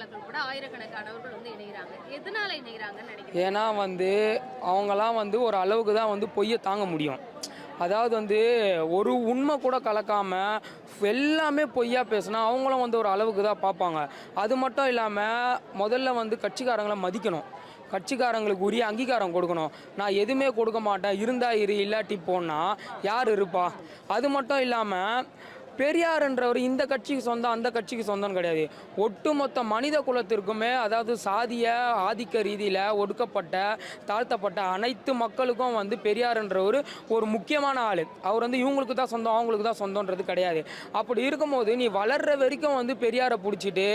செய்தியாளர்கள் கூட ஆயிரக்கணக்கானவர்கள் வந்து இணைகிறாங்க. எதனால இணைகிறாங்கன்னு நினைக்கிறீங்க? ஏன்னா அவங்களாம் ஒரு அளவுக்கு தான் பொய்யை தாங்க முடியும். அதாவது ஒரு உண்மை கூட கலக்காம எல்லாமே பொய்யா பேசினா அவங்களும் ஒரு அளவுக்கு தான் பார்ப்பாங்க. அது மட்டும் இல்லாமல் முதல்ல கட்சிக்காரங்களை மதிக்கணும். கட்சிக்காரங்களுக்கு உரிய அங்கீகாரம் கொடுக்கணும். நான் எதுவுமே கொடுக்க மாட்டேன், இருந்தா இரு இல்லாட்டி போனால் யார் இருப்பா? அது மட்டும் இல்லாமல் பெரியார்ன்றவர் இந்த கட்சிக்கு சொந்தம் அந்த கட்சிக்கு சொந்தம் கிடையாது. ஒட்டுமொத்த மனித குலத்திற்குமே, அதாவது சாதிய ஆதிக்க ரீதியில் ஒடுக்கப்பட்ட தாழ்த்தப்பட்ட அனைத்து மக்களுக்கும் பெரியார்ன்றவர் ஒரு முக்கியமான ஆள். அவர் இவங்களுக்கு தான் சொந்தம் அவங்களுக்கு தான் சொந்தன்றது கிடையாது. அப்படி இருக்கும்போது நீ வளர்ற வரைக்கும் பெரியாரை பிடிச்சிட்டு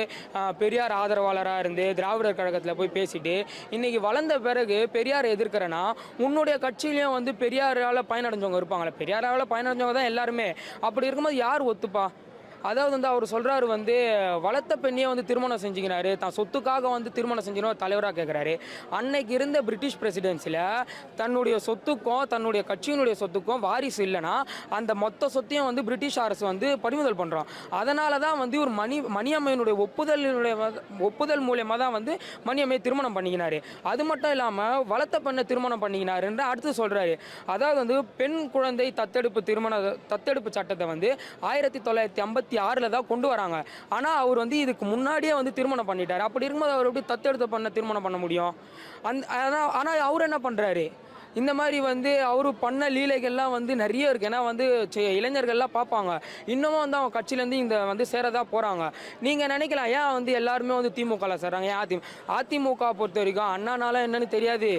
பெரியார் ஆதரவாளராக இருந்து திராவிடர் கழகத்தில் போய் பேசிட்டு இன்றைக்கி வளர்ந்த பிறகு பெரியாரை எதிர்க்கிறேன்னா உன்னுடைய கட்சியிலையும் பெரியாரால் பயனடைஞ்சவங்க இருப்பாங்களே. பெரியாரால் பயனடைஞ்சவங்க தான் எல்லாருமே. அப்படி இருக்கும்போது யார் ஒத்துப்பா? அதாவது அவர் சொல்கிறாரு வளர்த்த பெண்ணையே திருமணம் செஞ்சுக்கிறாரு, தான் சொத்துக்காக திருமணம் செஞ்சுன்னு ஒரு தலைவராக கேட்குறாரு. அன்னைக்கு இருந்த பிரிட்டிஷ் பிரசிடென்சியில் தன்னுடைய சொத்துக்கும் தன்னுடைய கட்சியினுடைய சொத்துக்கும் வாரிசு இல்லைன்னா அந்த மொத்த சொத்தையும் பிரிட்டிஷ் அரசு பறிமுதல் பண்ணுறோம். அதனால தான் ஒரு மணியம்மையினுடைய ஒப்புதல் மூலயமா தான் மணியம்மையை திருமணம் பண்ணிக்கினார். அது மட்டும் இல்லாமல் வளர்த்த பெண்ணை திருமணம் பண்ணிக்கினாருன்ற அடுத்து சொல்கிறாரு. அதாவது பெண் குழந்தை தத்தெடுப்பு சட்டத்தை 1956 தான் கொண்டு வராங்க. ஆனால் அவர் இதுக்கு முன்னாடியே திருமணம் பண்ணிட்டார். அப்படி இருக்கும்போது அவர் எப்படி தத்தெடுத்த திருமணம் பண்ண முடியும்? ஆனால் அவர் என்ன பண்ணுறாரு? இந்த மாதிரி அவர் பண்ண லீலைகள்லாம் நிறைய இருக்குது. ஏன்னா இளைஞர்கள்லாம் பார்ப்பாங்க. இன்னமும் அவங்க கட்சியிலேருந்து இந்த சேரதா போகிறாங்க. நீங்கள் நினைக்கலாம் ஏன் எல்லாருமே திமுகவில் சேர்றாங்க, ஏன் அதிமுக பொறுத்த வரைக்கும் அண்ணானால என்னன்னு தெரியாது,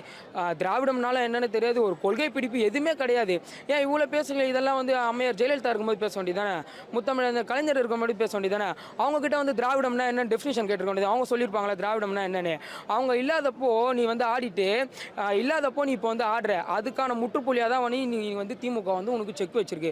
திராவிடம்னால என்னன்னு தெரியாது, ஒரு கொள்கை பிடிப்பு எதுவுமே கிடையாது. ஏன் இவ்வளோ பேசுங்க? இதெல்லாம் அம்மையார் ஜெயலலிதா இருக்கும்போது பேச வேண்டியதானே, முத்தமிழ் கலைஞர் இருக்கும்போது பேச வேண்டியதானே. அவங்ககிட்ட திராவிடம்னா என்ன டெஃபினிஷன் கேட்டுருக்க வேண்டியது. அவங்க சொல்லியிருப்பாங்களா திராவிடம்னா என்னன்னு? அவங்க இல்லாதப்போ நீ ஆடிட்டு இல்லாதப்போ நீ இப்போ அதுக்கான முற்றுப்புள்ளியாக தான் நீ திமுக உனக்கு செக் வச்சிருக்கு.